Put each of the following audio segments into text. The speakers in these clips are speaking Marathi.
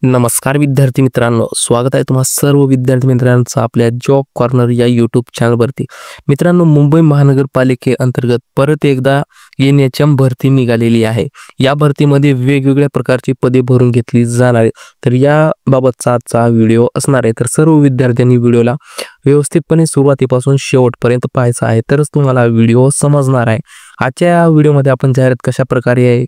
नमस्कार विद्यार्थी मित्रांनो, स्वागत आहे तुम्हा सर्व विद्यार्थी मित्रांचं आपल्या जॉब कॉर्नर या यूट्यूब चॅनलवरती। मित्रांनो, मुंबई महानगरपालिकेअंतर्गत परत एकदा NHM भरती निघालेली आहे। या भरतीमध्ये वेगवेगळ्या प्रकारची पदे भरून घेतली जाणार आहेत। तर याबाबतचा आजचा व्हिडिओ असणार आहे। तर सर्व विद्यार्थ्यांनी व्हिडिओला व्यवस्थितपणे सुरुवातीपासून शेवटपर्यंत पाहायचा आहे, तरच तुम्हाला व्हिडिओ समजणार आहे। आजच्या व्हिडिओमध्ये आपण जाहिरात कशा प्रकारे आहे,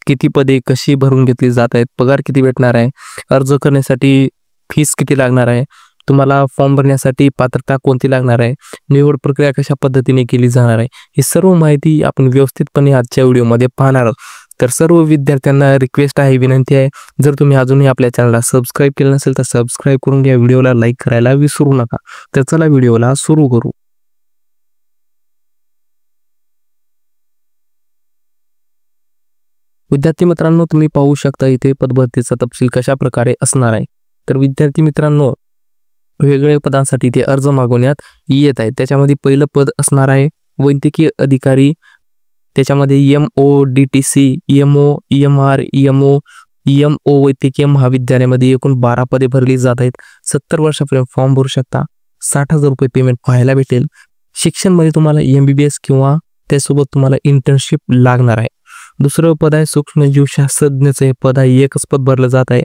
किती पदे कशी भरून घेतली जात आहेत, पगार किती भेटणार आहे, अर्ज करण्यासाठी फीस किती लागणार आहे, तुम्हाला फॉर्म भरण्यासाठी पात्रता कोणती लागणार आहे, निवड प्रक्रिया कशा पद्धतीने केली जाणार आहे, ही सर्व माहिती आपण व्यवस्थितपणे आजच्या व्हिडिओमध्ये पाहणार आहोत। तर सर्व विद्यार्थ्यांना रिक्वेस्ट आहे, विनंती आहे, जर तुम्ही अजूनही आपल्या चॅनलला सबस्क्राईब केलं नसेल तर सबस्क्राईब करून घ्या, व्हिडिओला लाईक करायला विसरू नका। तर चला व्हिडिओला सुरू करू। विद्यार्थी मित्रांनो, तुम्ही पाहू शकता इथे पदभरतीचा तपशील कशा प्रकारे असणार आहे। तर विद्यार्थी मित्रांनो, वेगवेगळ्या पदांसाठी इथे अर्ज मागवण्यात येत आहे। त्याच्यामध्ये पहिलं पद असणार आहे वैद्यकीय अधिकारी। त्याच्यामध्ये MODTC, MO, EMR, MO वैद्यकीय महाविद्यालयामध्ये एकूण 12 पदे भरली जात आहेत। 70 वर्षापर्यंत फॉर्म भरू शकता। 60,000 रुपये पेमेंट पाहायला भेटेल। शिक्षणमध्ये तुम्हाला MBBS किंवा त्यासोबत तुम्हाला इंटर्नशिप लागणार आहे। दुसरं पद आहे सूक्ष्मजीवशास्त्रज्ञाचं हे पद आहे, एकच पद भरलं जात आहे।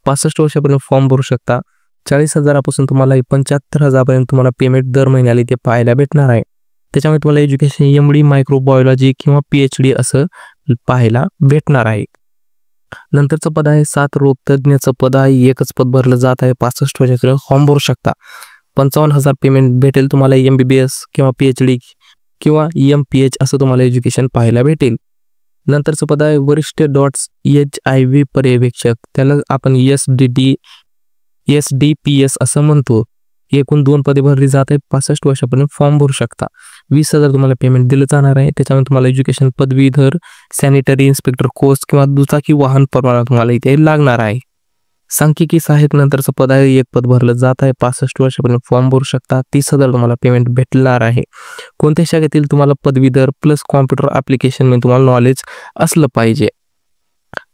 65 वर्षापर्यंत फॉर्म भरू शकता। 40,000 तुम्हाला 75,000 पर्यंत तुम्हाला पेमेंट दर महिन्याला इथे पाहायला भेटणार आहे। त्याच्यामुळे तुम्हाला एज्युकेशन MD मायक्रोबायोलॉजी किंवा PhD असं पाहायला भेटणार आहे। नंतरचं पद आहे 7 रोग तज्ञाचं पद आहे, एकच पद भरलं जात आहे। 65 वर्षापर्यंत फॉर्म भरू शकता। 55,000 पेमेंट भेटेल तुम्हाला। MBBS किंवा PhD किंवा MPH असं तुम्हाला एज्युकेशन पाहायला भेटेल। नंतरचं पद आहे वरिष्ठ HIV पर्यवेक्षक, त्याला आपण SDPS असं म्हणतो। एकूण 2 पदे भरली जात आहेत। 65 वर्षापर्यंत फॉर्म भरू शकता। 20,000 तुम्हाला पेमेंट दिलं जाणार आहे। त्याच्यामुळे तुम्हाला एज्युकेशन पदवीधर सॅनिटरी इन्स्पेक्टर कोर्स किंवा दुचाकी वाहन परवाना तुम्हाला इथे लागणार आहे। सांख्यिकी सहाय्यक नंतरचं पद आहे, एक पद भरलं जात आहे। 65 वर्षापर्यंत फॉर्म भरू शकता। 30,000 तुम्हाला पेमेंट भेटणार आहे। कोणत्या शाखेतील तुम्हाला पदवीधर प्लस कॉम्प्युटर ऍप्लिकेशन मध्ये तुम्हाला नॉलेज असलं पाहिजे।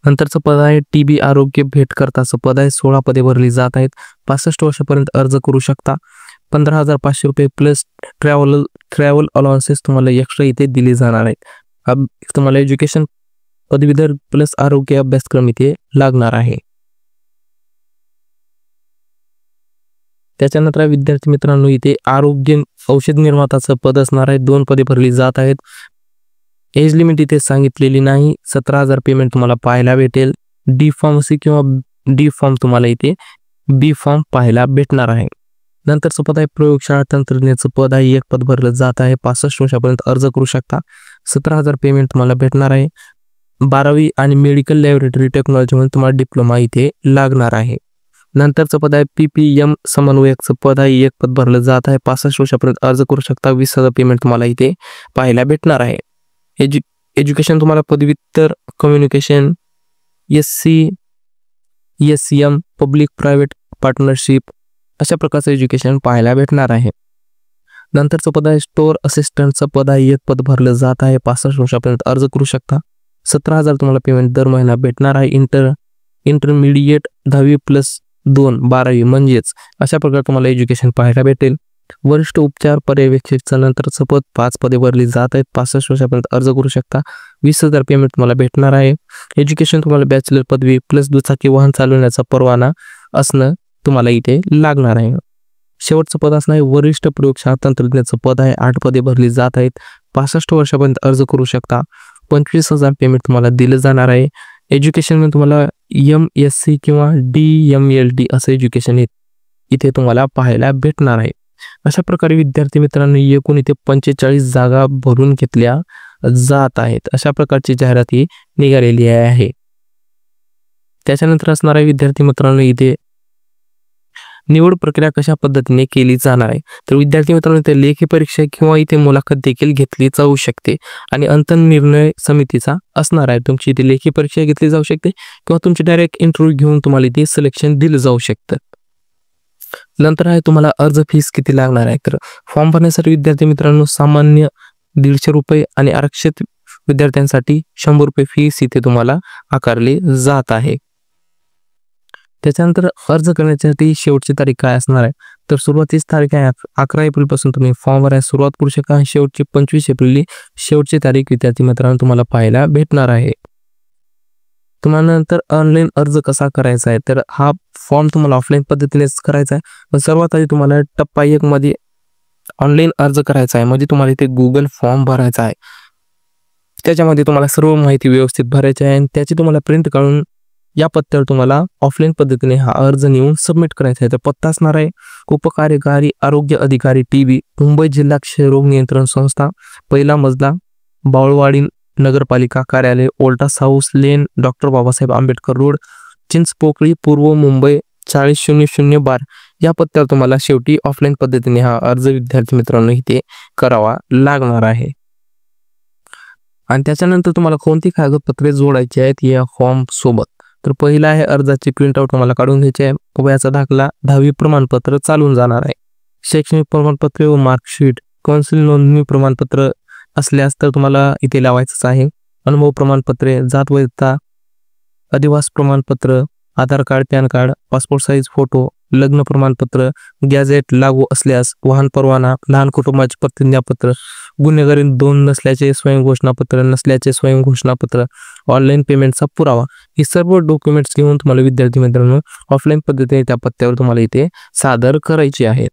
नंतरचं पद आहे TB आरोग्य भेटकर्ताचं पद आहे। 16 पदे भरली जात आहेत। 65 वर्षापर्यंत अर्ज करू शकता। 15,500 रुपये प्लस ट्रॅव्हल अलाउन्सेस तुम्हाला एक्स्ट्रा इथे दिले जाणार आहेत। तुम्हाला एज्युकेशन पदवीधर प्लस आरोग्य अभ्यासक्रम इथे लागणार आहे। त्याच्यानंतर विद्यार्थी मित्रांनो, इथे आरोग्य औषध निर्माताचं पद असणार आहे। 2 पदे भरली जात आहेत। एज लिमिट इथे सांगितलेली नाही। 17,000 पेमेंट तुम्हाला पाहायला भेटेल। D फार्मसी किंवा D फॉर्म तुम्हाला इथे B फॉर्म पाहायला भेटणार आहे। नंतरचं पद आहे प्रयोगशाळा तंत्रज्ञाचं पद आहे, एक पद भरलं जात आहे। 65 वर्षापर्यंत अर्ज करू शकता। 17,000 पेमेंट तुम्हाला भेटणार आहे। 12वी आणि मेडिकल लॅबोरेटरी टेक्नॉलॉजी मध्ये तुम्हाला डिप्लोमा इथे लागणार आहे। नंतरचं पद आहे PPM समन्वयकचं पद आहे, एक पद भरलं जात आहे। 65 वर्षापर्यंत अर्ज करू शकता। 20,000 पेमेंट तुम्हाला इथे पाहायला भेटणार आहे। एज्युकेशन तुम्हाला पदव्युत्तर communication SCSM public private partnership अशा प्रकारचं एज्युकेशन पाहायला भेटणार आहे। नंतरचं पद आहे स्टोअर असिस्टंटचं पद आहे, एक पद भरलं जात आहे। 65 वर्षापर्यंत अर्ज करू शकता। 17,000 तुम्हाला पेमेंट दर महिना भेटणार आहे। इंटरमिडिएट 10वी+2 12वी म्हणजेच अशा प्रकारे तुम्हाला एज्युकेशन पाहायला भेटेल। वरिष्ठ उपचार पर्यवेक्षकचं नंतरचं पद 5 पदे भरली जात आहेत। 65 वर्षापर्यंत अर्ज करू शकता। 20,000 पेमेंट तुम्हाला भेटणार आहे। एज्युकेशन तुम्हाला बॅचलर पदवी प्लस दुचाकी वाहन चालवण्याचा परवाना असणं तुम्हाला इथे लागणार आहे। शेवटचं पद असणार आहे वरिष्ठ प्रयोगशाळा तंत्रज्ञाचं पद आहे। 8 पदे भरली जात आहेत। 65 वर्षापर्यंत अर्ज करू शकता। 25,000 पेमेंट तुम्हाला दिलं जाणार आहे। एज्युकेशन मध्ये तुम्हाला MSc किंवा DMLT असं एज्युकेशन इथे तुम्हाला पाहायला भेटणार आहे। अशा प्रकारे विद्यार्थी मित्रांनो, एकूण इथे 45 जागा भरून घेतल्या जात आहेत। अशा प्रकारची जाहिरात ही निघालेली आहे। त्याच्यानंतर असणार आहे विद्यार्थी मित्रांनो, इथे निवड प्रक्रिया कशा पद्धतीने केली जाणार आहे। तर विद्यार्थी मित्रांनो, इथे लेखी परीक्षा किंवा इथे मुलाखत देखील घेतली जाऊ शकते आणि अंतर्निर्णय समितीचा असणार आहे। तुमची इथे लेखी परीक्षा घेतली जाऊ शकते किंवा तुमची डायरेक्ट इंटरव्ह्यू घेऊन तुम्हाला इथे सिलेक्शन दिलं जाऊ शकतं। नंतर आहे तुम्हाला अर्ज फीस किती लागणार आहे। तर फॉर्म भरण्यासाठी विद्यार्थी मित्रांनो, सामान्य 150 रुपये आणि आरक्षित विद्यार्थ्यांसाठी 100 रुपये फीस इथे तुम्हाला आकारली जात आहे। त्याच्यानंतर अर्ज करण्यासाठी शेवटची तारीख काय असणार आहे, तर सुरुवातीची तारीख आहे 11 एप्रिलपासून तुम्ही फॉर्म भरायला सुरुवात करू शकता. शेवटची 25 एप्रिल शेवटची तारीख विद्यार्थी मित्रांनो तुम्हाला पाहायला भेटणार आहे. तुम्हाला नंतर ऑनलाईन अर्ज कसा करायचा आहे, तर हा फॉर्म तुम्हाला ऑफलाईन पद्धतीनेच करायचा आहे. पण सर्वात आधी तुम्हाला टप्पा 1 मध्ये ऑनलाईन अर्ज करायचा आहे. म्हणजे तुम्हाला इथे गुगल फॉर्म भरायचा आहे. त्याच्यामध्ये तुम्हाला सर्व माहिती व्यवस्थित भरायची आहे आणि त्याची तुम्हाला प्रिंट काढून या पत्त्यावर तुम्हाला ऑफलाईन पद्धतीने हा अर्ज नेऊन सबमिट करायचा आहे. तर पत्ता असणार आहे उपकार्यकारी आरोग्य अधिकारी TB, मुंबई जिल्हा क्षयरोग नियंत्रण संस्था, पहिला मजला, बावळवाडी नगरपालिका कार्यालय, ओल्टास हाऊस लेन, डॉक्टर बाबासाहेब आंबेडकर रोड, चिंचपोकळी, पूर्व मुंबई 400012 या पत्त्यावर तुम्हाला शेवटी ऑफलाईन पद्धतीने हा अर्ज विद्यार्थी मित्रांनो इथे करावा लागणार आहे. आणि त्याच्यानंतर तुम्हाला कोणती कागदपत्रे जोडायची आहेत या फॉर्म सोबत, तर पहिला आहे अर्जाची प्रिंटआउट तुम्हाला काढून घ्यायची आहे. वयाचा दाखला, 10वी प्रमाणपत्र चालून जाणार आहे. शैक्षणिक प्रमाणपत्रे व मार्कशीट, कौन्सिल नोंदणी प्रमाणपत्र असल्यास तर तुम्हाला इथे लावायचंच आहे. अनुभव प्रमाणपत्रे, जात वैधता, अधिवास प्रमाणपत्र, Aadhaar card, PAN card, passport size photo, लग्न प्रमाणपत्र, गॅझेट लागू असल्यास, वाहन परवाना, लहान कुटुंबाचे प्रतिज्ञापत्र, गुन्हेगारी नोंद नसल्याचे स्वयंघोषणापत्र, नसल्याचे स्वयंघोषणापत्र, ऑनलाईन पेमेंटचा पुरावा, हे सर्व डॉक्युमेंट्स घेऊन तुम्हाला विद्यार्थी मित्रांनो ऑफलाईन पद्धतीने त्या पत्त्यावर तुम्हाला इथे सादर करायचे आहेत.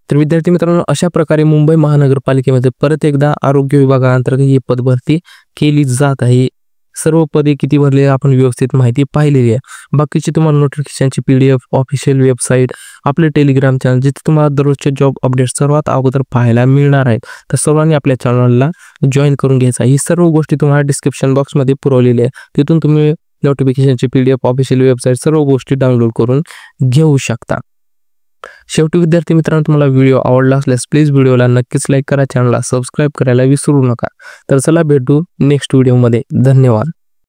तर विद्यार्थी मित्रांनो अशा प्रकारे मुंबई महानगरपालिकेमध्ये परत एकदा आरोग्य विभागाअंतर्गत ही पदभरती केली जात आहे. सर्व पदे किती भरले आपण व्यवस्थित माहिती पाहिलेली आहे. बाकीची तुम्हाला नोटिफिकेशनची PDF, ऑफिशियल वेबसाईट, आपले टेलिग्राम चॅनल जिथे तुम्हाला दररोजचे जॉब अपडेट सर्वात अगोदर पाहायला मिळणार आहेत. तर सर्वांनी आपल्या चॅनलला जॉईन करून घ्यायचा. ही सर्व गोष्टी तुम्हाला डिस्क्रिप्शन बॉक्समध्ये पुरवलेली आहे. तिथून तुम्ही नोटिफिकेशनची PDF, ऑफिशियल वेबसाईट सर्व गोष्टी डाउनलोड करून घेऊ शकता. शेवटी विद्यार्थी मित्रांनो तुम्हाला व्हिडिओ आवडला असल्यास प्लीज व्हिडिओला नक्कीच लाईक करा, चॅनलला सबस्क्राईब करायला विसरू नका. तर चला भेटू नेक्स्ट व्हिडिओमध्ये. धन्यवाद.